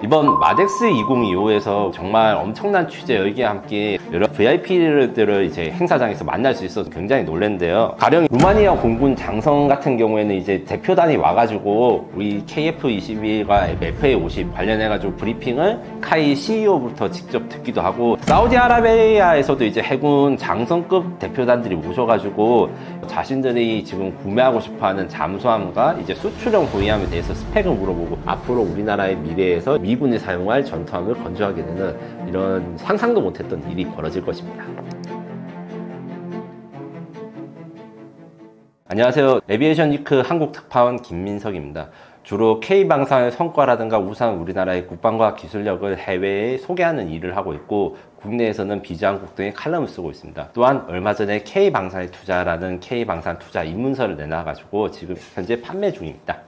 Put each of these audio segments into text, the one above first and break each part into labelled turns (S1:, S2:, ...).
S1: 이번 마덱스 2025에서 정말 엄청난 취재 열기와 함께 여러 VIP들을 이제 행사장에서 만날 수 있어서 굉장히 놀랐는데요. 가령 루마니아 공군 장성 같은 경우에는 이제 대표단이 와가지고 우리 KF21과 FA50 관련해가지고 브리핑을 카이 CEO부터 직접 듣기도 하고, 사우디아라비아에서도 이제 해군 장성급 대표단들이 오셔가지고 자신들이 지금 구매하고 싶어하는 잠수함과 이제 수출형 보이함에 대해서 스펙을 물어보고 앞으로 우리나라의 미래에서 미군이 사용할 전투함을 건조하게 되는 이런 상상도 못했던 일이 벌어질 것입니다. 안녕하세요. 에비에이션 위크 한국 특파원 김민석입니다. 주로 K방산의 성과라든가 우수한 우리나라의 국방과 기술력을 해외에 소개하는 일을 하고 있고, 국내에서는 비즈한국 등의 칼럼을 쓰고 있습니다. 또한 얼마 전에 K방산에 투자라는 K방산 투자 입문서를 내놔가지고 지금 현재 판매 중입니다.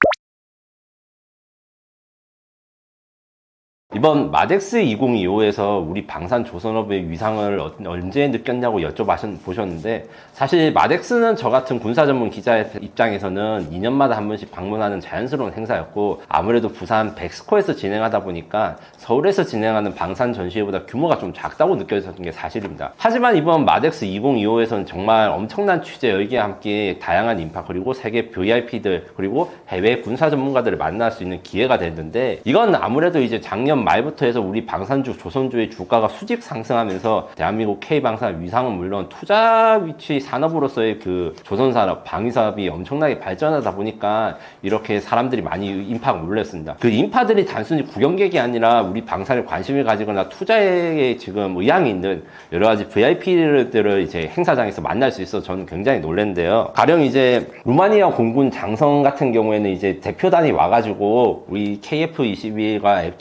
S1: 이번 마덱스 2025에서 우리 방산 조선업의 위상을 언제 느꼈냐고 여쭤보셨는데, 사실 마덱스는 저 같은 군사 전문 기자의 입장에서는 2년마다 한 번씩 방문하는 자연스러운 행사였고, 아무래도 부산 백스코에서 진행하다 보니까 서울에서 진행하는 방산 전시회보다 규모가 좀 작다고 느껴졌던 게 사실입니다. 하지만 이번 마덱스 2025에서는 정말 엄청난 취재 열기와 함께 다양한 인파, 그리고 세계 VIP들, 그리고 해외 군사 전문가들을 만날 수 있는 기회가 됐는데, 이건 아무래도 이제 작년 말부터 해서 우리 방산주, 조선주의 주가가 수직 상승하면서 대한민국 K방산 위상은 물론 투자 위치 산업으로서의 그 조선산업, 방위사업이 엄청나게 발전하다 보니까 이렇게 사람들이 많이 인파가 몰렸습니다. 그 인파들이 단순히 구경객이 아니라 우리 방산에 관심을 가지거나 투자에 지금 의향이 있는 여러 가지 VIP들을 이제 행사장에서 만날 수 있어서 저는 굉장히 놀랐는데요. 가령 이제 루마니아 공군 장성 같은 경우에는 이제 대표단이 와가지고 우리 KF21과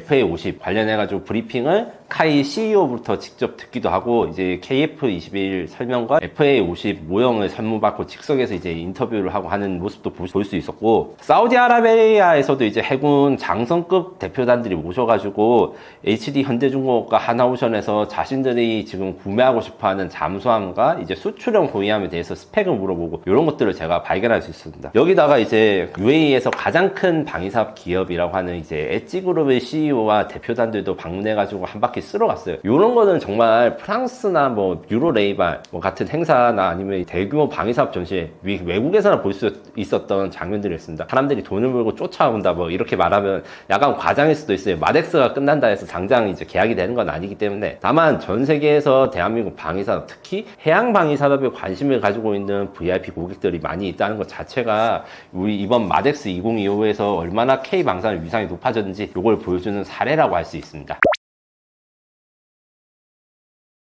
S1: FA50 관련해가지고 브리핑을 카이 CEO부터 직접 듣기도 하고, 이제 KF21 설명과 FA50 모형을 선물받고 즉석에서 이제 인터뷰를 하고 하는 모습도 볼 수 있었고, 사우디아라비아에서도 이제 해군 장성급 대표단들이 오셔가지고 HD 현대중공업과 하나오션에서 자신들이 지금 구매하고 싶어하는 잠수함과 이제 수출형 보이함에 대해서 스펙을 물어보고 이런 것들을 제가 발견할 수 있습니다. 여기다가 이제 UAE에서 가장 큰 방위사업 기업이라고 하는 이제 엣지그룹의 CEO와 대표단들도 방문해가지고 한 바퀴 쓸어갔어요. 이런 거는 정말 프랑스나 뭐 유로레이발 뭐 같은 행사나 아니면 대규모 방위사업 전시회, 외국에서나 볼 수 있었던 장면들이었습니다. 사람들이 돈을 벌고 쫓아온다 뭐 이렇게 말하면 약간 과장일 수도 있어요. 마덱스가 끝난다 해서 당장 이제 계약이 되는 건 아니기 때문에. 다만 전 세계에서 대한민국 방위산업, 특히 해양 방위산업에 관심을 가지고 있는 VIP 고객들이 많이 있다는 것 자체가 우리 이번 마덱스 2025에서 얼마나 K방산의 위상이 높아졌는지 이걸 보여주는 사례라고 할 수 있습니다.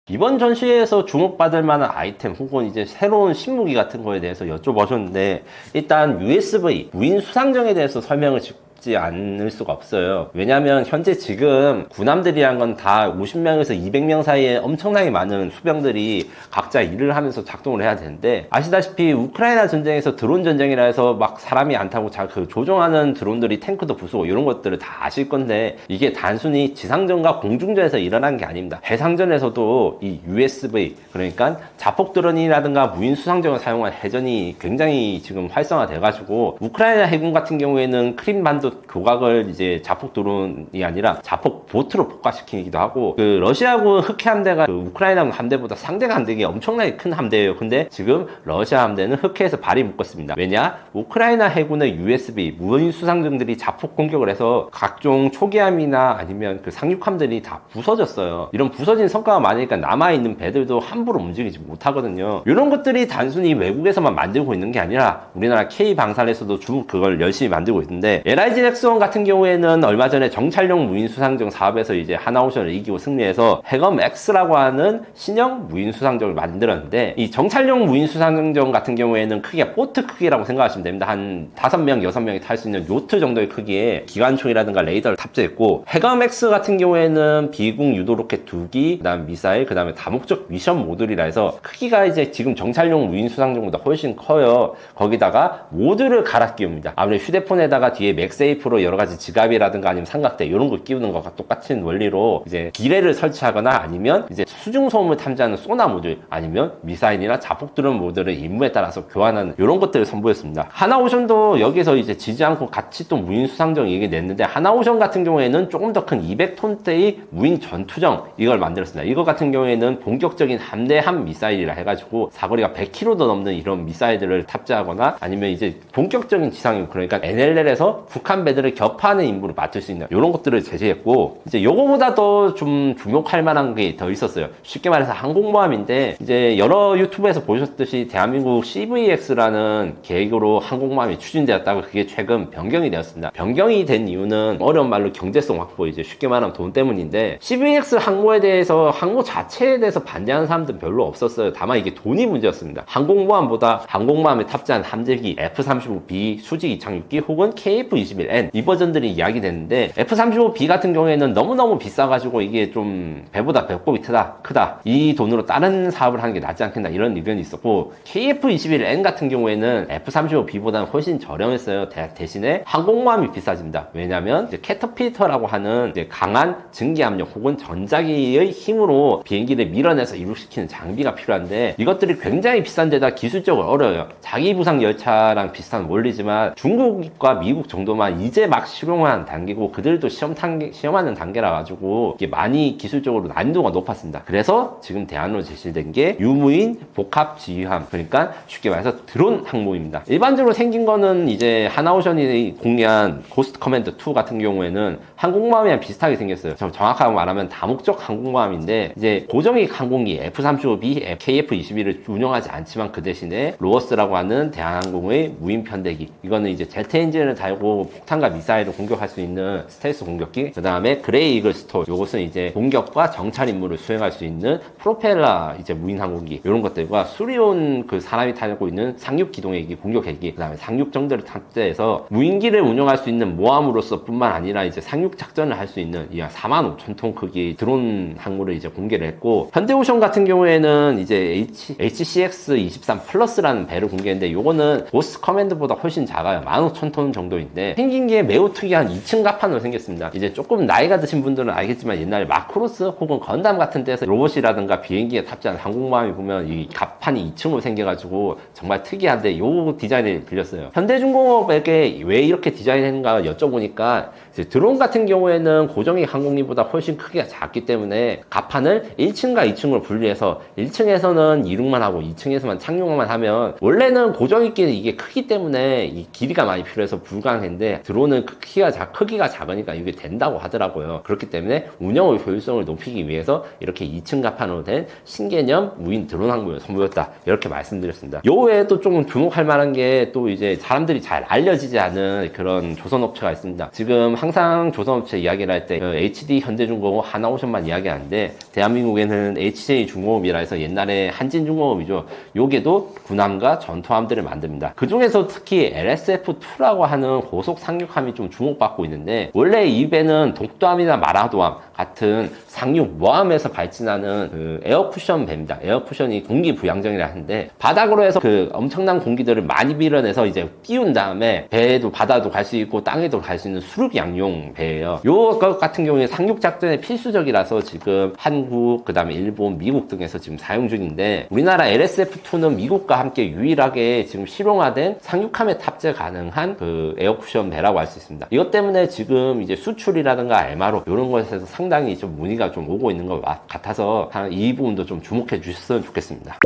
S1: 이번 전시회에서 주목받을 만한 아이템 혹은 이제 새로운 신무기 같은 거에 대해서 여쭤보셨는데, 일단 USB 무인 수상정에 대해서 설명을 쉽지 않을 수가 없어요. 왜냐하면 현재 지금 군함들이란 건 다 50명에서 200명 사이에 엄청나게 많은 수병들이 각자 일을 하면서 작동을 해야 되는데, 아시다시피 우크라이나 전쟁에서 드론 전쟁이라 해서 막 사람이 안 타고 그 조종하는 드론들이 탱크도 부수고 이런 것들을 다 아실 건데, 이게 단순히 지상전과 공중전에서 일어난 게 아닙니다. 해상전에서도 이 USB, 그러니까 자폭 드론이라든가 무인 수상정을 사용한 해전이 굉장히 지금 활성화돼 가지고, 우크라이나 해군 같은 경우에는 크림반도 교각을 이제 자폭 드론이 아니라 자폭 보트로 폭파시키기도 하고, 그 러시아군 흑해 함대가 그 우크라이나 함대보다 상대가 안 되게 엄청나게 큰 함대예요. 근데 지금 러시아 함대는 흑해에서 발이 묶었습니다. 왜냐? 우크라이나 해군의 USB 무인 수상정들이 자폭 공격을 해서 각종 초기함이나 아니면 그 상륙함들이 다 부서졌어요. 이런 부서진 성과가 많으니까 남아있는 배들도 함부로 움직이지 못하거든요. 이런 것들이 단순히 외국에서만 만들고 있는 게 아니라 우리나라 K방산에서도 그걸 열심히 만들고 있는데, LIG 넥스원 같은 경우에는 얼마 전에 정찰용 무인 수상정 사업에서 이제 하나오션을 이기고 승리해서 해검 X라고 하는 신형 무인 수상정을 만들었는데, 이 정찰용 무인 수상정 같은 경우에는 크기가 보트 크기라고 생각하시면 됩니다. 한 5명, 6명이 탈 수 있는 요트 정도의 크기에 기관총이라든가 레이더를 탑재했고, 해검 X 같은 경우에는 비공 유도 로켓 2기, 그다음 미사일, 그다음에 다목적 미션 모듈이라 해서 크기가 이제 지금 정찰용 무인 수상정보다 훨씬 커요. 거기다가 모듈을 갈아 끼웁니다. 아무래도 휴대폰에다가 뒤에 맥세 맥세이프로 여러 가지 지갑이라든가 아니면 삼각대 이런 거 끼우는 것과 똑같은 원리로 이제 기뢰를 설치하거나 아니면 이제 수중소음을 탐지하는 소나 모듈 아니면 미사일이나 자폭 드론 모듈을 임무에 따라서 교환하는 이런 것들을 선보였습니다. 하나오션도 여기서 이제 지지 않고 같이 또 무인 수상정 얘기 냈는데, 하나오션 같은 경우에는 조금 더 큰 200톤대의 무인 전투정 이걸 만들었습니다. 이거 같은 경우에는 본격적인 함대함 미사일이라 해가지고 사거리가 100km도 넘는 이런 미사일들을 탑재하거나 아니면 이제 본격적인 지상임, 그러니까 NLL에서 북한 배들을 격파하는 임무를 맡을 수 있는 이런 것들을 제시했고, 이제 요거보다 더 좀 주목할 만한 게 더 있었어요. 쉽게 말해서 항공모함인데, 이제 여러 유튜브에서 보셨듯이 대한민국 CVX라는 계획으로 항공모함이 추진되었다고 그게 최근 변경이 되었습니다. 변경이 된 이유는 어려운 말로 경제성 확보, 이제 쉽게 말하면 돈 때문인데, CVX 항모에 대해서 항모 자체에 대해서 반대하는 사람들은 별로 없었어요. 다만 이게 돈이 문제였습니다. 항공모함보다 항공모함에 탑재한 함재기 F-35B 수직 이착륙기 혹은 KF-21N 이 버전들이 이야기되는데, F-35B 같은 경우에는 너무너무 비싸가지고 이게 좀 배보다 배꼽이 크다 이 돈으로 다른 사업을 하는 게 낫지 않겠나 이런 의견이 있었고, KF-21N 같은 경우에는 F-35B보다는 훨씬 저렴했어요. 대신에 항공모함이 비싸집니다. 왜냐면 이제 캐터필터라고 하는 이제 강한 증기압력 혹은 전자기의 힘으로 비행기를 밀어내서 이륙시키는 장비가 필요한데, 이것들이 굉장히 비싼 데다 기술적으로 어려워요. 자기부상 열차랑 비슷한 원리지만 중국과 미국 정도만 이제 막 실용하는 단계고, 그들도 시험하는 단계라 가지고 이게 많이 기술적으로 난이도가 높았습니다. 그래서 지금 대안으로 제시된 게 유무인 복합 지휘함, 그러니까 쉽게 말해서 드론 항모입니다. 일반적으로 생긴 거는 이제 하나오션이 공개한 고스트 커맨드 2 같은 경우에는 항공모함이랑 비슷하게 생겼어요. 정확하게 말하면 다목적 항공모함인데, 이제 고정익 항공기 F-35B, KF-21을 운영하지 않지만 그 대신에 로어스라고 하는 대한항공의 무인 편대기, 이거는 이제 제트 엔진을 달고 폭탄과 미사일을 공격할 수 있는 스텔스 공격기, 그 다음에 그레이 이글 스톨, 요것은 이제 공격과 정찰 임무를 수행할 수 있는 프로펠러 이제 무인 항공기, 이런 것들과 수리온 그 사람이 타고 있는 상륙 기동헬기, 공격 헬기, 그 다음에 상륙정들을 탑재해서 무인기를 운영할 수 있는 모함으로서 뿐만 아니라 이제 상륙 작전을 할 수 있는 이 45,000톤 크기의 드론 항모를 이제 공개를 했고, 현대오션 같은 경우에는 이제 HCX-23 플러스라는 배를 공개했는데, 요거는 고스트 커맨드보다 훨씬 작아요. 15,000톤 정도인데 생긴 게 매우 특이한 2층 갑판으로 생겼습니다. 이제 조금 나이가 드신 분들은 알겠지만 옛날에 마크로스 혹은 건담 같은 데서 로봇이라든가 비행기에 탑재한 항공모함이 보면 이 갑판이 2층으로 생겨가지고 정말 특이한데, 요 디자인을 빌렸어요. 현대중공업에게 왜 이렇게 디자인했는가 여쭤보니까, 이제 드론 같은 경우에는 고정익 항공기보다 훨씬 크기가 작기 때문에 갑판을 1층과 2층으로 분리해서 1층에서는 이륙만 하고 2층에서만 착륙만 하면, 원래는 고정익기는 이게 크기 때문에 이 길이가 많이 필요해서 불가능한데, 드론은 크기가 작으니까 이게 된다고 하더라고요. 그렇기 때문에 운영의 효율성을 높이기 위해서 이렇게 2층 갑판으로 된 신개념 무인 드론 항모를 선보였다, 이렇게 말씀드렸습니다. 요 외에도 조금 주목할 만한 게 또 이제 사람들이 잘 알려지지 않은 그런 조선업체가 있습니다. 지금 항상 조선업체 이야기를 할 때 HD 현대중공업 하나오션만 이야기하는데, 대한민국에는 HJ중공업이라 해서 옛날에 한진중공업이죠. 요게도 군함과 전투함들을 만듭니다. 그 중에서 특히 LSF-2라고 하는 고속 상륙함이 좀 주목받고 있는데, 원래 이 배는 독도함이나 마라도함 같은 상륙 모함에서 발진하는 그 에어쿠션 배입니다. 에어쿠션이 공기 부양정이라 하는데, 바닥으로 해서 그 엄청난 공기들을 많이 밀어내서 이제 띄운 다음에 배에도 바다도 갈 수 있고 땅에도 갈 수 있는 수륙 양용 배예요. 요것 같은 경우에 상륙 작전에 필수적이라서 지금 한국, 그 다음에 일본, 미국 등에서 지금 사용 중인데, 우리나라 LSF-2는 미국과 함께 유일하게 지금 실용화된 상륙함에 탑재 가능한 그 에어쿠션 배라고 할 수 있습니다. 이것 때문에 지금 이제 수출이라든가 MRO 이런 것에서 상당히 좀 문의가 좀 오고 있는 것 같아서 이 부분도 좀 주목해 주셨으면 좋겠습니다.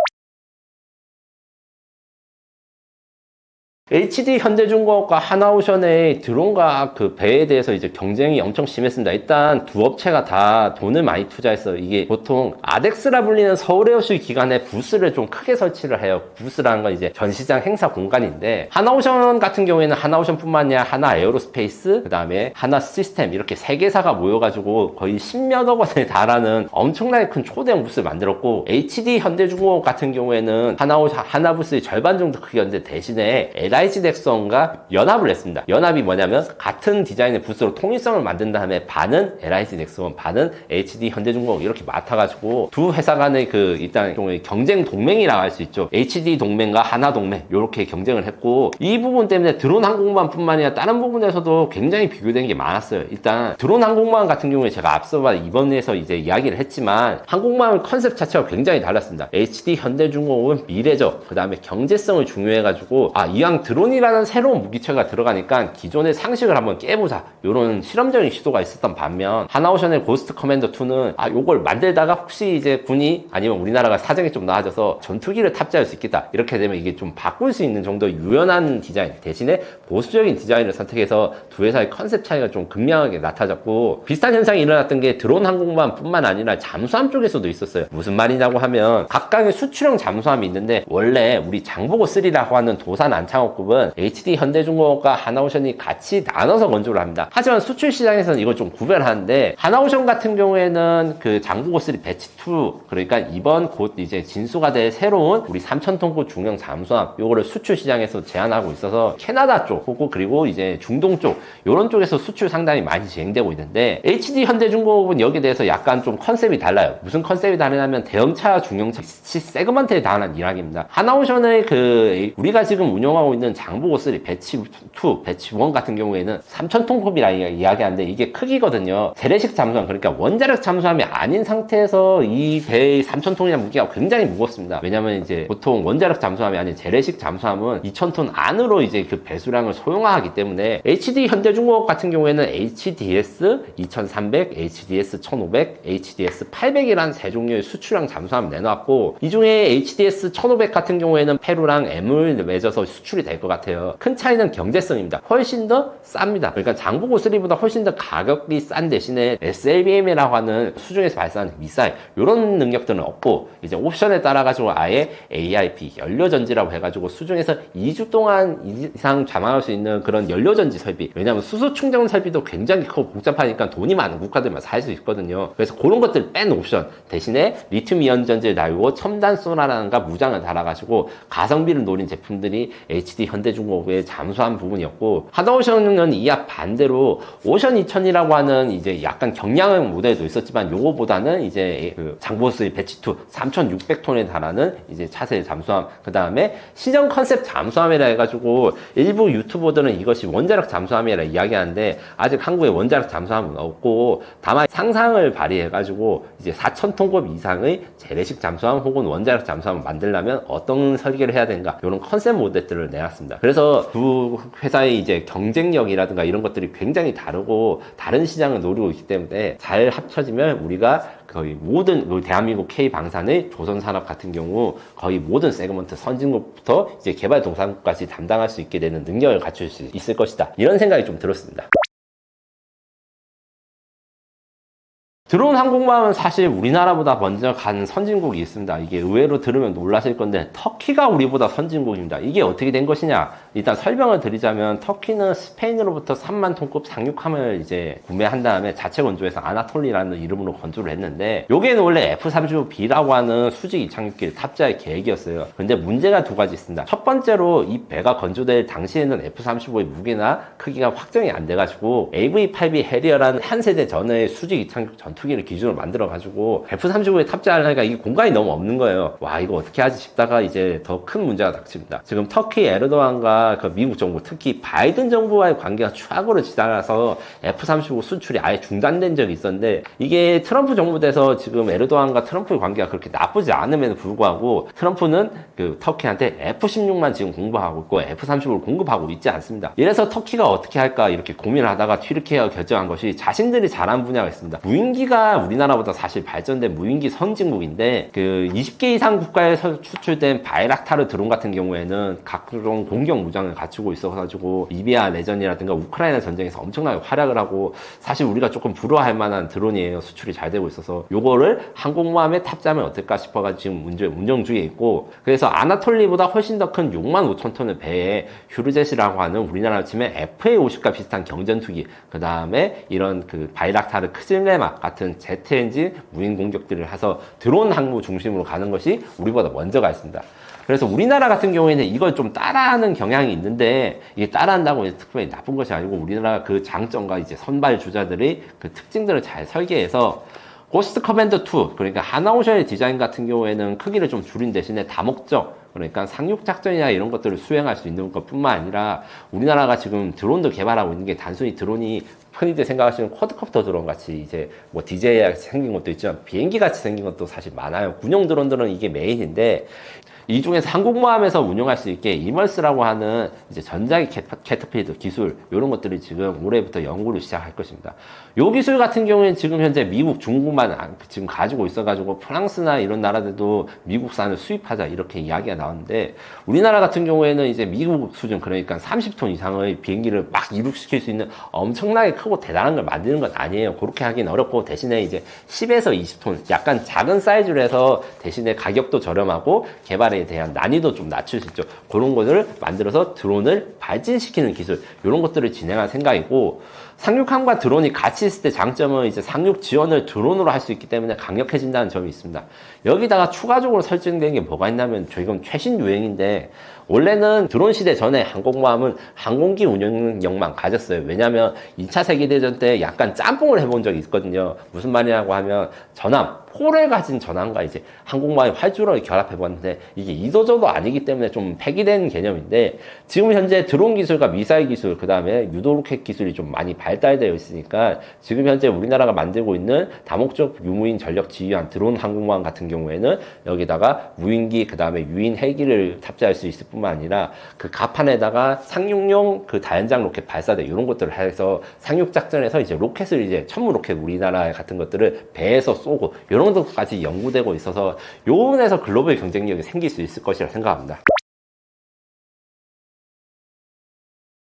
S1: HD 현대중공업과 하나오션의 드론과 그 배에 대해서 이제 경쟁이 엄청 심했습니다. 일단 두 업체가 다 돈을 많이 투자했어요. 이게 보통 아덱스라 불리는 서울에어쇼 기관에 부스를 좀 크게 설치를 해요. 부스라는 건 이제 전시장 행사 공간인데, 하나오션 같은 경우에는 하나오션뿐만 아니라 하나에어로스페이스, 그 다음에 하나시스템, 이렇게 세 개사가 모여가지고 거의 10몇억 원에 달하는 엄청나게 큰 초대형 부스를 만들었고, HD 현대중공업 같은 경우에는 하나부스의 절반 정도 크기였는데, 대신에 LIG 넥슨과 연합을 했습니다. 연합이 뭐냐면 같은 디자인의 부스로 통일성을 만든 다음에 반은 LIG 넥슨, 반은 HD 현대중공업 이렇게 맡아가지고 두 회사 간의 그 일단 경쟁 동맹이라고 할 수 있죠. HD 동맹과 하나 동맹 이렇게 경쟁을 했고, 이 부분 때문에 드론 항공모함뿐만 아니라 다른 부분에서도 굉장히 비교된 게 많았어요. 일단 드론 항공모함 같은 경우에 제가 앞서 이번에서 이제 이야기를 했지만 항공모함 컨셉 자체가 굉장히 달랐습니다. HD 현대중공업은 미래적, 그 다음에 경제성을 중요해가지고 이왕 드론이라는 새로운 무기체가 들어가니까 기존의 상식을 한번 깨보자, 이런 실험적인 시도가 있었던 반면, 하나오션의 고스트 커맨더 2는 요걸 만들다가 혹시 이제 군이 아니면 우리나라가 사정이 좀 나아져서 전투기를 탑재할 수 있겠다, 이렇게 되면 이게 좀 바꿀 수 있는 정도의 유연한 디자인 대신에 보수적인 디자인을 선택해서 두 회사의 컨셉 차이가 좀 극명하게 나타졌고, 비슷한 현상이 일어났던 게 드론 항공모함 뿐만 아니라 잠수함 쪽에서도 있었어요. 무슨 말이냐고 하면 각각의 수출형 잠수함이 있는데, 원래 우리 장보고 3라고 하는 도산 안창호급은 HD 현대중공업과 하나오션이 같이 나눠서 건조를 합니다. 하지만 수출 시장에서는 이걸 좀 구별하는데, 하나오션 같은 경우에는 그 장보고 3 배치 2, 그러니까 이번 곧 이제 진수가 될 새로운 우리 3,000톤급 중형 잠수함, 요거를 수출 시장에서 제한하고 있어서 캐나다 쪽 혹은 그리고 이제 중동 쪽 요런 쪽에서 수출 상당히 많이 진행되고 있는데, HD 현대중공업은 여기에 대해서 약간 좀 컨셉이 달라요. 무슨 컨셉이 다르냐면 대형차, 중형차 세그먼트에 대한 이야기입니다. 하나오션의 그 우리가 지금 운영하고 있는 장보고 3 배치 2, 배치 1 같은 경우에는 3,000톤급이라 이야기하는데, 이게 크기거든요. 재래식 잠수함, 그러니까 원자력 잠수함이 아닌 상태에서 이 배의 3,000톤이라는 무게가 굉장히 무겁습니다. 왜냐면 이제 보통 원자력 잠수함이 아닌 재래식 잠수함은 2,000톤 안으로 이제 그 배수량을 소용하기 때문에, HD 현대중공업 같은 경우에는 HDS 2300, HDS 1500, HDS 800이라는 세 종류의 수출형 잠수함을 내놓았고, 이 중에 HDS 1500 같은 경우에는 페루랑 M을 맺어서 수출이 될 것 같아요. 큰 차이는 경제성입니다. 훨씬 더 쌉니다. 그러니까 장보고 3보다 훨씬 더 가격이 싼 대신에 SLBM이라고 하는 수중에서 발사하는 미사일, 이런 능력들은 없고, 이제 옵션에 따라 가지고 아예 AIP 연료전지라고 해가지고 수중에서 2주 동안 이상 잠항할 수 있는 그런 연료전지 설비, 왜냐하면 수소 충전 설비도 굉장히 크고 복잡하니까 돈이 많은 국가들만 살 수 있거든요. 그래서 그런 것들 뺀 옵션 대신에 리튬 이온 전지를 달고 첨단 소나라는가 무장을 달아가지고 가성비를 노린 제품들이 HD 현대중공업의 잠수함 부분이었고, 하나오션은 이와 반대로 오션 2000이라고 하는 이제 약간 경량형 모델도 있었지만, 요거보다는 이제 그 장보스 배치 2 3,600톤에 달하는 이제 차세대 잠수함, 그 다음에 신형 컨셉 잠수함이라 해가지고 일부 유튜버들은 이것이 원자력 잠수함이라 이야기하는데, 아직 한국에 원자력 잠수함은 없고, 다만 상상을 발휘해가지고 이제 4,000톤급 이상의 재래식 잠수함 혹은 원자력 잠수함을 만들려면 어떤 설계를 해야 되는가, 이런 컨셉 모델들을 내놨습니다. 그래서 두 회사의 이제 경쟁력이라든가 이런 것들이 굉장히 다르고 다른 시장을 노리고 있기 때문에 잘 합쳐지면 우리가 거의 모든 대한민국 K방산의 조선산업 같은 경우 거의 모든 세그먼트 선진국부터 이제 개발도상국까지 담당할 수 있게 되는 능력을 갖출 수 있을 것이다, 이런 생각이 좀 들었습니다. 드론 항공모함은 사실 우리나라보다 먼저 간 선진국이 있습니다. 이게 의외로 들으면 놀라실 건데, 터키가 우리보다 선진국입니다. 이게 어떻게 된 것이냐? 일단 설명을 드리자면, 터키는 스페인으로부터 3만 톤급 상륙함을 이제 구매한 다음에 자체 건조해서 아나톨리라는 이름으로 건조를 했는데, 요게는 원래 F-35B라고 하는 수직 이착륙기를 탑재할 계획이었어요. 근데 문제가 두 가지 있습니다. 첫 번째로 이 배가 건조될 당시에는 F-35의 무게나 크기가 확정이 안 돼가지고 AV-8B 해리어라는 한 세대 전의 수직 이착륙 전투기를 기준으로 만들어가지고 F-35에 탑재하려니까 이게 공간이 너무 없는 거예요. 와, 이거 어떻게 하지 싶다가 이제 더 큰 문제가 닥칩니다. 지금 터키 에르도안과 그 미국 정부, 특히 바이든 정부와의 관계가 최악으로 지나가서 F-35 수출이 아예 중단된 적이 있었는데, 이게 트럼프 정부 돼서 지금 에르도안과 트럼프의 관계가 그렇게 나쁘지 않음에도 불구하고 트럼프는 그 터키한테 F-16만 지금 공급하고 있고 F-35를 공급하고 있지 않습니다. 이래서 터키가 어떻게 할까 이렇게 고민을 하다가 튀르키예가 결정한 것이, 자신들이 잘하는 분야가 있습니다. 무인기가 우리나라보다 사실 발전된 무인기 선진국인데, 그 20개 이상 국가에서 수출된 바이락타르 드론 같은 경우에는 각종 공격 무장을 갖추고 있어가지고 리비아 내전이라든가 우크라이나 전쟁에서 엄청나게 활약을 하고, 사실 우리가 조금 부러워할 만한 드론이에요. 수출이 잘 되고 있어서 요거를 항공모함에 탑재하면 어떨까 싶어가지고 지금 운영 중에 있고, 그래서 아나톨리보다 훨씬 더 큰 65,000톤의 배에 휴르젯이라고 하는 우리나라로 치면 FA-50과 비슷한 경전투기, 그 다음에 이런 그 바이락타르 크질레마 같은 제트 엔진 무인 공격들을 해서 드론 항모 중심으로 가는 것이 우리보다 먼저 가 있습니다. 그래서 우리나라 같은 경우에는 이걸 좀 따라하는 경향이 있는데 이게 따라한다고 해서 특별히 나쁜 것이 아니고 우리나라 그 장점과 이제 선발 주자들이 그 특징들을 잘 설계해서 고스트 커맨더 2 그러니까 하나오션의 디자인 같은 경우에는 크기를 좀 줄인 대신에 다목적 그러니까 상륙 작전이나 이런 것들을 수행할 수 있는 것뿐만 아니라 우리나라가 지금 드론도 개발하고 있는 게 단순히 드론이 흔히들 생각하시는 쿼드커프터 드론 같이 이제 뭐 DJI 같이 생긴 것도 있지만 비행기 같이 생긴 것도 사실 많아요. 군용 드론들은 이게 메인인데 이 중에서 항공모함에서 운용할 수 있게 이멀스라고 하는 이제 전자기 캐터필드 기술 이런 것들이 지금 올해부터 연구를 시작할 것입니다. 이 기술 같은 경우에는 지금 현재 미국, 중국만 지금 가지고 있어가지고 프랑스나 이런 나라들도 미국산을 수입하자 이렇게 이야기가 나왔는데 우리나라 같은 경우에는 이제 미국 수준 그러니까 30톤 이상의 비행기를 막 이륙시킬 수 있는 엄청나게 크고 대단한 걸 만드는 건 아니에요. 그렇게 하기는 어렵고 대신에 이제 10에서 20톤 약간 작은 사이즈로 해서 대신에 가격도 저렴하고 개발에 대한 난이도 좀 낮출 수 있죠. 그런 것을 만들어서 드론을 발진시키는 기술 이런 것들을 진행할 생각이고 상륙함과 드론이 같이 있을 때 장점은 이제 상륙 지원을 드론으로 할 수 있기 때문에 강력해진다는 점이 있습니다. 여기다가 추가적으로 설정된 게 뭐가 있냐면 이건 최신 유행인데 원래는 드론 시대 전에 항공모함은 항공기 운영력만 가졌어요. 왜냐하면 2차 세계대전 때 약간 짬뽕을 해본 적이 있거든요. 무슨 말이냐고 하면 전함, 포를 가진 전함과 이제 항공모함의 활주로를 결합해봤는데 이게 이도저도 아니기 때문에 좀 폐기된 개념인데 지금 현재 드론 기술과 미사일 기술 그 다음에 유도 로켓 기술이 좀 많이 발달되어 있으니까 지금 현재 우리나라가 만들고 있는 다목적 유무인 전력 지휘한 드론 항공모함 같은 경우에는 여기다가 무인기 그 다음에 유인 헬기를 탑재할 수 있을 뿐만 아니라 그 갑판에다가 상륙용 그 다연장 로켓 발사대 이런 것들을 해서 상륙 작전에서 이제 로켓을 이제 천무 로켓 우리나라 같은 것들을 배에서 쏘고 이런 것까지 연구되고 있어서 요 부분에서 글로벌 경쟁력이 생길 수 있을 것이라 생각합니다.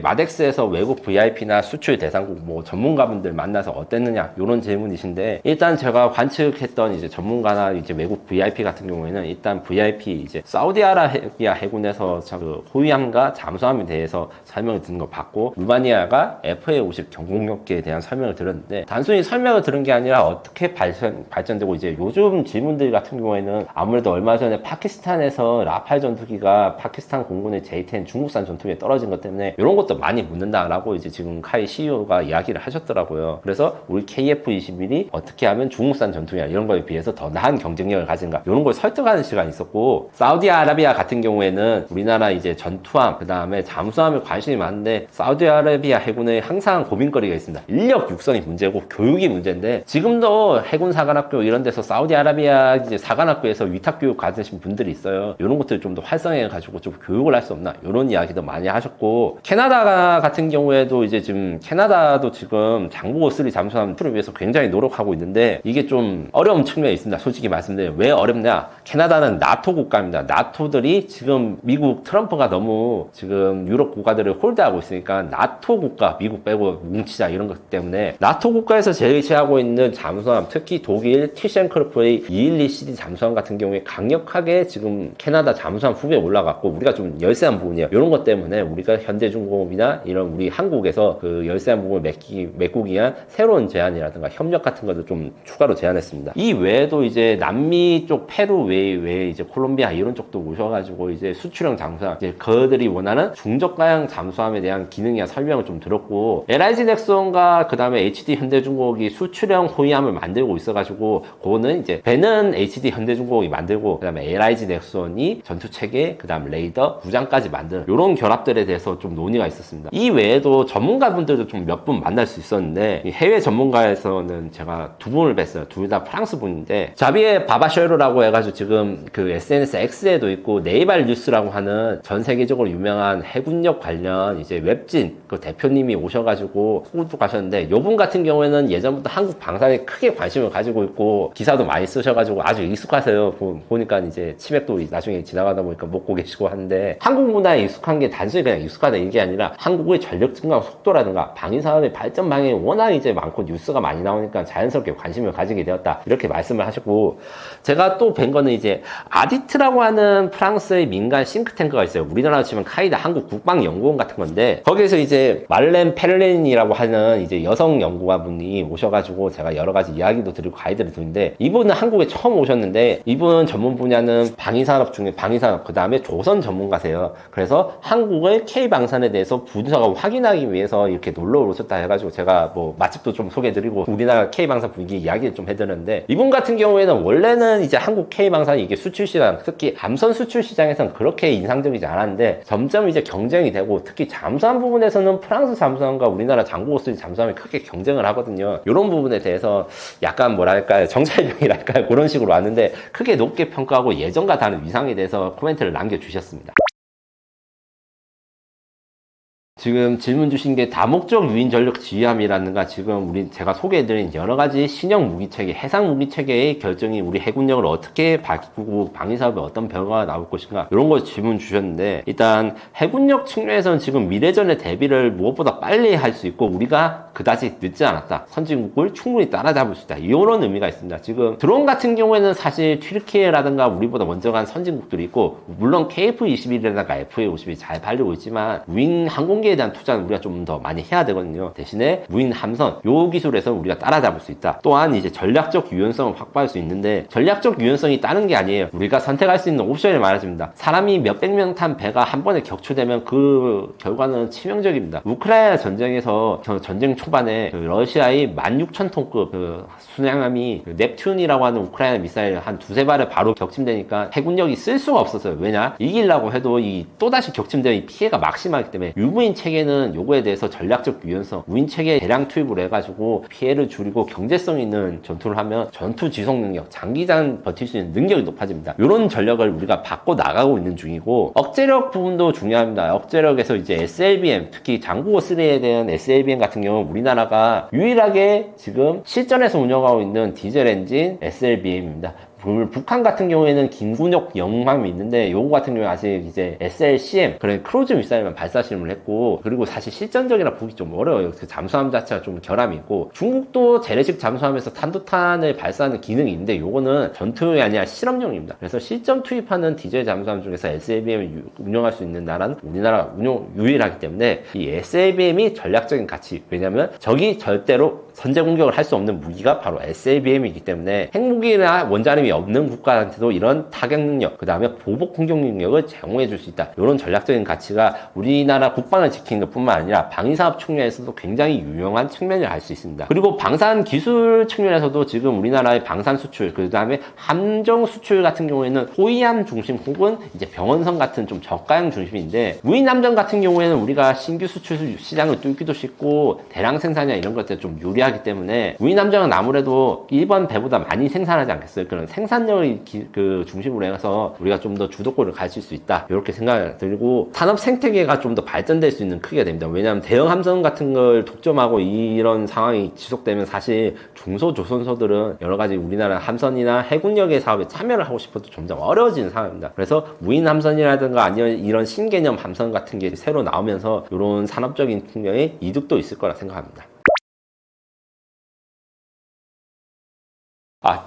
S1: 마덱스에서 외국 VIP나 수출 대상국 뭐 전문가분들 만나서 어땠느냐 이런 질문이신데 일단 제가 관측했던 이제 전문가나 이제 외국 VIP 같은 경우에는 일단 VIP 이제 사우디아라비아 해군에서 그 호위함과 잠수함에 대해서 설명을 듣는 거 봤고 루마니아가 FA-50 경공격기에 대한 설명을 들었는데 단순히 설명을 들은 게 아니라 어떻게 발전되고 이제 요즘 질문들 같은 경우에는 아무래도 얼마 전에 파키스탄에서 라팔 전투기가 파키스탄 공군의 J-10 중국산 전투기에 떨어진 것 때문에 이런 것도 많이 묻는다라고 이제 지금 카이 CEO가 이야기를 하셨더라고요. 그래서 우리 KF-21이 어떻게 하면 중국산 전투기나 이런 거에 비해서 더 나은 경쟁력을 가진가 이런 걸 설득하는 시간이 있었고 사우디아라비아 같은 경우에는 우리나라 이제 전투함 그 다음에 잠수함에 관심이 많은데 사우디아라비아 해군에 항상 고민거리가 있습니다. 인력 육성이 문제고 교육이 문제인데 지금도 해군 사관학교 이런 데서 사우디아라비아 이제 사관학교에서 위탁 교육 받으신 분들이 있어요. 이런 것들을 좀 더 활성화해 가지고 좀 교육을 할 수 없나 이런 이야기도 많이 하셨고 캐나다 같은 경우에도 이제 지금 캐나다도 지금 장보고 3 잠수함 투를 위해서 굉장히 노력하고 있는데 이게 좀 어려운 측면이 있습니다. 솔직히 말씀드리면 왜 어렵냐? 캐나다는 나토 국가입니다. 나토들이 지금 미국 트럼프가 너무 지금 유럽 국가들을 홀드하고 있으니까 나토 국가 미국 빼고 뭉치자 이런 것 때문에 나토 국가에서 제시하고 있는 잠수함 특히 독일 티셴크루프의 212CD 잠수함 같은 경우에 강력하게 지금 캐나다 잠수함 후배에 올라갔고 우리가 좀 열세한 부분이에요. 이런 것 때문에 우리가 현대중공업 이나 이런 우리 한국에서 그 열세한 부분을 메꾸기 위한 새로운 제안이라든가 협력 같은 것도 좀 추가로 제안했습니다. 이 외에도 이제 남미 쪽 페루 외에 이제 콜롬비아 이런 쪽도 오셔가지고 이제 수출형 잠수함 이제 그들이 원하는 중저가형 잠수함에 대한 기능이나 설명을 좀 들었고 LIG 넥슨과 그 다음에 HD 현대중공업이 수출형 호위함을 만들고 있어가지고 그거는 이제 배는 HD 현대중공업이 만들고 그 다음에 LIG 넥슨이 전투체계 그 다음 레이더 무장까지 만드는 이런 결합들에 대해서 좀 논의가 있었습니다. 이 외에도 전문가분들도 좀 몇 분 만날 수 있었는데 해외 전문가에서는 제가 두 분을 뵀어요. 둘 다 프랑스 분인데 자비에 바바쉐르라고 해가지고 지금 그 SNS X에도 있고 네이발 뉴스라고 하는 전 세계적으로 유명한 해군력 관련 이제 웹진 그 대표님이 오셔가지고 호주 가셨는데 요분 같은 경우에는 예전부터 한국 방산에 크게 관심을 가지고 있고 기사도 많이 쓰셔가지고 아주 익숙하세요. 보니까 이제 치맥도 나중에 지나가다 보니까 먹고 계시고 하는데 한국 문화에 익숙한 게 단순히 그냥 익숙하다 이게 아니라 아니라 한국의 전력 증강 속도라든가 방위산업의 발전 방향이 워낙 이제 많고 뉴스가 많이 나오니까 자연스럽게 관심을 가지게 되었다. 이렇게 말씀을 하셨고, 제가 또 뵌 거는 이제 아디트라고 하는 프랑스의 민간 싱크탱크가 있어요. 우리나라로 치면 카이다 한국국방연구원 같은 건데, 거기에서 이제 말렌 펠렌이라고 하는 이제 여성 연구가분이 오셔가지고 제가 여러 가지 이야기도 드리고 가이드를 드리는데, 이분은 한국에 처음 오셨는데 이분 전문 분야는 방위산업 중에 방위산업, 그 다음에 조선 전문가세요. 그래서 한국의 K방산에 대해서 분석을 확인하기 위해서 이렇게 놀러 오셨다 해가지고 제가 뭐 맛집도 좀 소개해드리고 우리나라 K방산 분위기 이야기를 좀 해드렸는데, 이분 같은 경우에는 원래는 이제 한국 K방산이 이게 수출 시장, 특히 함선 수출 시장에서는 그렇게 인상적이지 않았는데 점점 이제 경쟁이 되고, 특히 잠수함 부분에서는 프랑스 잠수함과 우리나라 장고고스리 잠수함이 크게 경쟁을 하거든요. 이런 부분에 대해서 약간 뭐랄까요, 정찰병이랄까요, 그런 식으로 왔는데 크게 높게 평가하고 예전과 다른 위상에 대해서 코멘트를 남겨주셨습니다. 지금 질문 주신 게 다목적 유인 전력 지휘함이라든가 지금 제가 소개해드린 여러 가지 신형 무기체계, 해상 무기체계의 결정이 우리 해군력을 어떻게 바꾸고 방위사업에 어떤 변화가 나올 것인가, 이런 거 질문 주셨는데, 일단 해군력 측면에서는 지금 미래전의 대비를 무엇보다 빨리 할 수 있고 우리가 그다지 늦지 않았다. 선진국을 충분히 따라잡을 수 있다. 이런 의미가 있습니다. 지금 드론 같은 경우에는 사실 튀르키예라든가 우리보다 먼저 간 선진국들이 있고, 물론 KF-21이라든가 FA-52 잘 팔리고 있지만 무인 항공기에 대한 투자는 우리가 좀 더 많이 해야 되거든요. 대신에 무인 함선, 요 기술에서 우리가 따라잡을 수 있다. 또한 이제 전략적 유연성을 확보할 수 있는데, 전략적 유연성이 다른 게 아니에요. 우리가 선택할 수 있는 옵션이 많아집니다. 사람이 몇백 명 탄 배가 한 번에 격추되면 그 결과는 치명적입니다. 우크라이나 전쟁에서 전쟁 초반에 러시아의 16,000톤급 순양함이 넵튠이라고 하는 우크라이나 미사일 한 두세 발에 바로 격침되니까 해군력이 쓸 수가 없었어요. 왜냐? 이기려고 해도 또다시 격침되면 이 피해가 막심하기 때문에 유무인 체계는 요거에 대해서 전략적 유연성, 무인 체계 대량 투입을 해가지고 피해를 줄이고 경제성 있는 전투를 하면 전투 지속 능력, 장기간 버틸 수 있는 능력이 높아집니다. 이런 전력을 우리가 바꿔 나가고 있는 중이고, 억제력 부분도 중요합니다. 억제력에서 이제 SLBM, 특히 장고고3에 대한 SLBM 같은 경우는 우리나라가 유일하게 지금 실전에서 운영하고 있는 디젤 엔진 SLBM입니다. 북한 같은 경우에는 김군역 영함이 있는데, 요거 같은 경우에 아직 이제 SLCM, 그런 크루즈 미사일만 발사 실험을 했고, 그리고 사실 실전적이라 보기 좀 어려워요. 그 잠수함 자체가 좀 결함이 있고, 중국도 재래식 잠수함에서 탄도탄을 발사하는 기능이 있는데 요거는 전투용이 아니라 실험용입니다. 그래서 실전 투입하는 디젤 잠수함 중에서 SLBM을 운영할 수 있는 나라는 우리나라 유일하기 때문에 이 SLBM이 전략적인 가치, 왜냐면 적이 절대로 선제 공격을 할 수 없는 무기가 바로 SLBM이기 때문에 핵무기나 원자력이 없는 국가한테도 이런 타격 능력, 그 다음에 보복 공격 능력을 제공해 줄 수 있다. 이런 전략적인 가치가 우리나라 국방을 지키는 것 뿐만 아니라 방위사업 측면에서도 굉장히 유용한 측면을 알 수 있습니다. 그리고 방산 기술 측면에서도 지금 우리나라의 방산 수출, 그 다음에 함정 수출 같은 경우에는 호위함 중심 혹은 이제 병원선 같은 좀 저가형 중심인데, 무인 함정 같은 경우에는 우리가 신규 수출 시장을 뚫기도 쉽고 대량 생산이나 이런 것들 좀 유리하기 때문에 무인 함정은 아무래도 일반 배보다 많이 생산하지 않겠어요. 그런 생산력을 중심으로 해서 우리가 좀 더 주도권을 가질 수 있다, 이렇게 생각이 들고, 산업 생태계가 좀 더 발전될 수 있는 크기가 됩니다. 왜냐하면 대형 함정 같은 걸 독점하고 이런 상황이 지속되면 사실 중소조선소들은 여러 가지 우리나라 함선이나 해군력의 사업에 참여를 하고 싶어도 점점 어려워지는 상황입니다. 그래서 무인 함선이라든가 아니면 이런 신개념 함선 같은 게 새로 나오면서 이런 산업적인 측면에 이득도 있을 거라 생각합니다.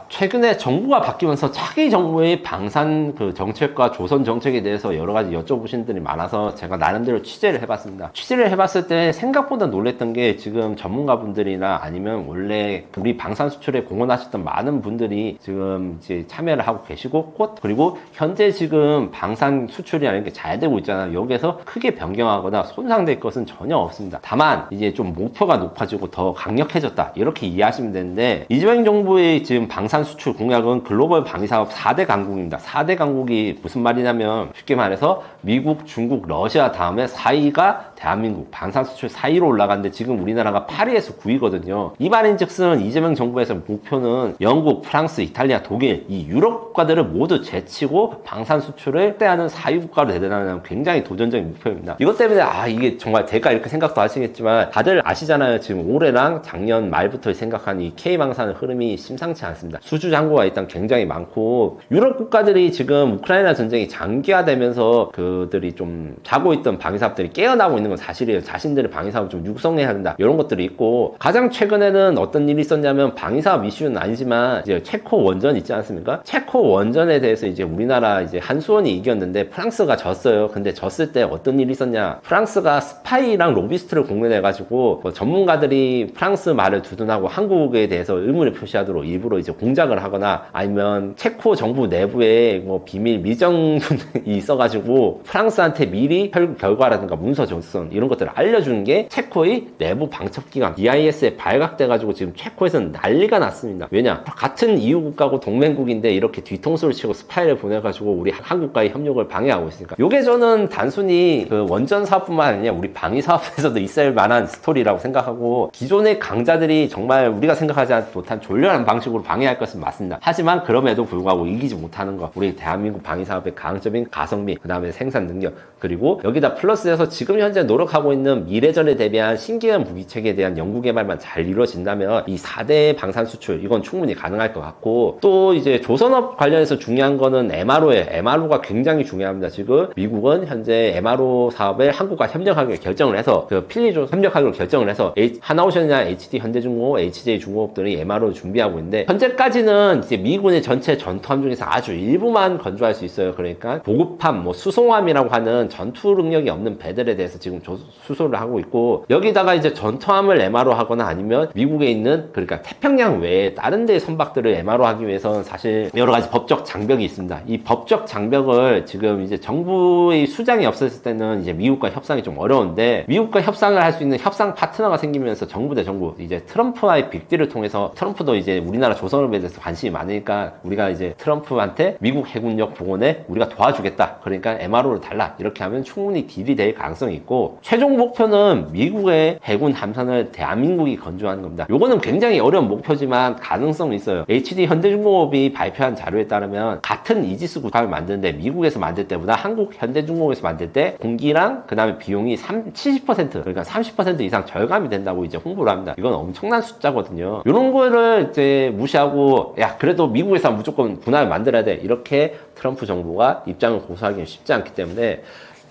S1: 최근에 정부가 바뀌면서 차기 정부의 방산 정책과 조선 정책에 대해서 여러 가지 여쭤보신 분들이 많아서 제가 나름대로 취재를 해봤습니다. 취재를 해봤을 때 생각보다 놀랬던 게, 지금 전문가분들이나 아니면 원래 우리 방산 수출에 공헌하셨던 많은 분들이 지금 이제 참여를 하고 계시고, 그리고 현재 지금 방산 수출이라는 게 잘 되고 있잖아요. 여기에서 크게 변경하거나 손상될 것은 전혀 없습니다. 다만 이제 좀 목표가 높아지고 더 강력해졌다, 이렇게 이해하시면 되는데, 이재명 정부의 지금 방산 수출 공약은 글로벌 방위사업 4대 강국입니다. 4대 강국이 무슨 말이냐면, 쉽게 말해서 미국, 중국, 러시아 다음에 4위가 대한민국, 방산 수출 4위로 올라갔는데 지금 우리나라가 8위에서 9위거든요. 이 말인즉슨 이재명 정부에서 목표는 영국, 프랑스, 이탈리아, 독일, 이 유럽 국가들을 모두 제치고 방산 수출을 확대하는 4위 국가로 되는 굉장히 도전적인 목표입니다. 이것 때문에 이게 정말 될까, 이렇게 생각도 하시겠지만, 다들 아시잖아요. 지금 올해랑 작년 말부터 생각한 이 K방산의 흐름이 심상치 않습니다. 수주 잔고가 일단 굉장히 많고, 유럽 국가들이 지금 우크라이나 전쟁이 장기화되면서 그들이 좀 자고 있던 방위사업들이 깨어나고 있는 걸 건 사실이에요. 자신들의 방위사업을 좀 육성해야 한다. 이런 것들이 있고, 가장 최근에는 어떤 일이 있었냐면, 방위사업 이슈는 아니지만 이제 체코 원전 있지 않습니까? 체코 원전에 대해서 이제 우리나라 이제 한수원이 이겼는데 프랑스가 졌어요. 근데 졌을 때 어떤 일이 있었냐? 프랑스가 스파이랑 로비스트를 공론해가지고 뭐 전문가들이 프랑스 말을 두둔하고 한국에 대해서 의문을 표시하도록 일부러 이제 공작을 하거나, 아니면 체코 정부 내부에 뭐 비밀 미정이 있어가지고 프랑스한테 미리 결과라든가 문서 전송 이런 것들을 알려주는 게 체코의 내부 방첩기관 EIS에 발각돼가지고 지금 체코에서는 난리가 났습니다. 왜냐? 같은 EU국가고 동맹국인데 이렇게 뒤통수를 치고 스파이를 보내가지고 우리 한국과의 협력을 방해하고 있으니까, 요게 저는 단순히 그 원전 사업뿐만 아니라 우리 방위 사업에서도 있을 만한 스토리라고 생각하고, 기존의 강자들이 정말 우리가 생각하지 못한 졸렬한 방식으로 방해할 것은 맞습니다. 하지만 그럼에도 불구하고 이기지 못하는 거, 우리 대한민국 방위 사업의 강점인 가성비, 그 다음에 생산 능력, 그리고 여기다 플러스해서 지금 현재 노력하고 있는 미래전에 대비한 신기한 무기체계에 대한 연구개발만 잘 이루어진다면 이 4대 방산 수출, 이건 충분히 가능할 것 같고, 또 이제 조선업 관련해서 중요한 거는 MRO예요. MRO가 굉장히 중요합니다. 지금 미국은 현재 MRO 사업에 한국과 협력하기로 결정을 해서, 그 필리조 협력하기로 결정을 해서 하나오션이나 HD 현대중공업, HJ중공업들이 MRO를 준비하고 있는데, 현재까지는 이제 미군의 전체 전투함 중에서 아주 일부만 건조할 수 있어요. 그러니까 보급함, 뭐 수송함이라고 하는 전투 능력이 없는 배들에 대해서 지금 수소를 하고 있고, 여기다가 이제 전투함을 MRO 하거나 아니면 미국에 있는, 그러니까 태평양 외에 다른 데의 선박들을 MRO 하기 위해서는 사실 여러 가지 법적 장벽이 있습니다. 이 법적 장벽을 지금 이제 정부의 수장이 없었을 때는 이제 미국과 협상이 좀 어려운데, 미국과 협상을 할 수 있는 협상 파트너가 생기면서 정부 대 정부, 이제 트럼프와의 빅딜을 통해서, 트럼프도 이제 우리나라 조선업에 대해서 관심이 많으니까 우리가 이제 트럼프한테 미국 해군력 복원에 우리가 도와주겠다, 그러니까 MRO를 달라, 이렇게 하면 충분히 딜이 될 가능성이 있고, 최종 목표는 미국의 해군 함선을 대한민국이 건조하는 겁니다. 요거는 굉장히 어려운 목표지만 가능성이 있어요. HD 현대중공업이 발표한 자료에 따르면 같은 이지스 구함을 만드는데 미국에서 만들 때보다 한국 현대중공업에서 만들 때 공기랑 그 다음에 비용이 70% 그러니까 30% 이상 절감이 된다고 이제 홍보를 합니다. 이건 엄청난 숫자거든요. 이런 거를 이제 무시하고, 야 그래도 미국에서 무조건 군함을 만들어야 돼, 이렇게 트럼프 정부가 입장을 고수하기는 쉽지 않기 때문에,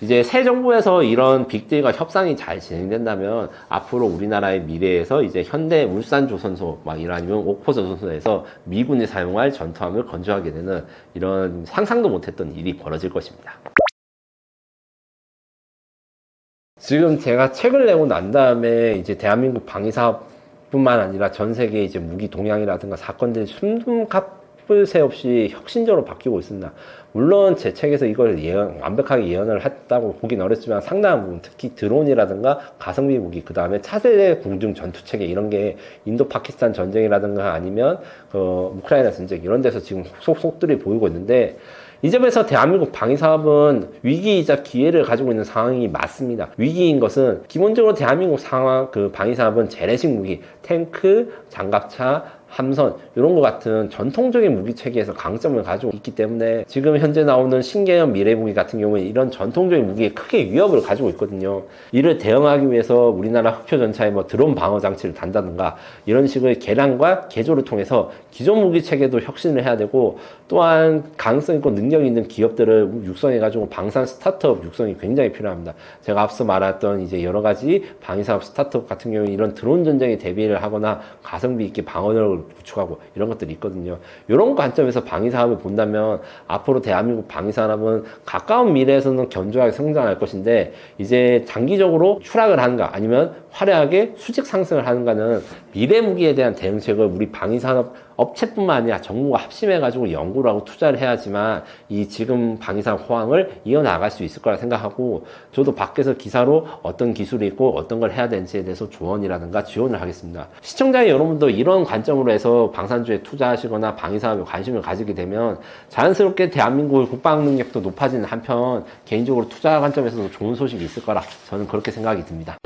S1: 이제 새 정부에서 이런 빅딜과 협상이 잘 진행된다면 앞으로 우리나라의 미래에서 이제 현대 울산조선소 막 아니면 옥포조선소에서 미군이 사용할 전투함을 건조하게 되는 이런 상상도 못했던 일이 벌어질 것입니다. 지금 제가 책을 내고 난 다음에 이제 대한민국 방위사업뿐만 아니라 전 세계 이제 무기 동향이라든가 사건들이 숨도 새 없이 혁신적으로 바뀌고 있습니다. 물론 제 책에서 이걸 완벽하게 예언을 했다고 보긴 어렵지만 상당한 부분, 특히 드론이라든가 가성비 무기, 그 다음에 차세대 공중 전투체계, 이런 게 인도 파키스탄 전쟁이라든가 아니면 우크라이나 전쟁, 이런 데서 지금 속속들이 보이고 있는데, 이 점에서 대한민국 방위사업은 위기이자 기회를 가지고 있는 상황이 맞습니다. 위기인 것은 기본적으로 대한민국 상황, 그 방위사업은 재래식 무기, 탱크, 장갑차, 함선, 이런 것 같은 전통적인 무기 체계에서 강점을 가지고 있기 때문에 지금 현재 나오는 신개념 미래 무기 같은 경우에 이런 전통적인 무기에 크게 위협을 가지고 있거든요. 이를 대응하기 위해서 우리나라 흑표 전차에 뭐 드론 방어 장치를 단다든가 이런 식의 개량과 개조를 통해서 기존 무기 체계도 혁신을 해야 되고, 또한 가능성 있고 능력 있는 기업들을 육성해가지고 방산 스타트업 육성이 굉장히 필요합니다. 제가 앞서 말했던 이제 여러 가지 방위사업 스타트업 같은 경우에 이런 드론 전쟁에 대비를 하거나 가성비 있게 방어력을 구축하고 이런 것들이 있거든요. 이런 관점에서 방위사업을 본다면 앞으로 대한민국 방위산업은 가까운 미래에서는 견조하게 성장할 것인데, 이제 장기적으로 추락을 하는가 아니면 화려하게 수직 상승을 하는가는 미래 무기에 대한 대응책을 우리 방위산업 업체뿐만 아니라 정부가 합심해가지고 연구를 하고 투자를 해야지만 이 지금 방위산업 호황을 이어나갈 수 있을 거라 생각하고, 저도 밖에서 기사로 어떤 기술이 있고 어떤 걸 해야 되는지에 대해서 조언이라든가 지원을 하겠습니다. 시청자 여러분도 이런 관점으로 해서 방산주에 투자하시거나 방위사업에 관심을 가지게 되면 자연스럽게 대한민국의 국방 능력도 높아지는 한편 개인적으로 투자 관점에서도 좋은 소식이 있을 거라 저는 그렇게 생각이 듭니다.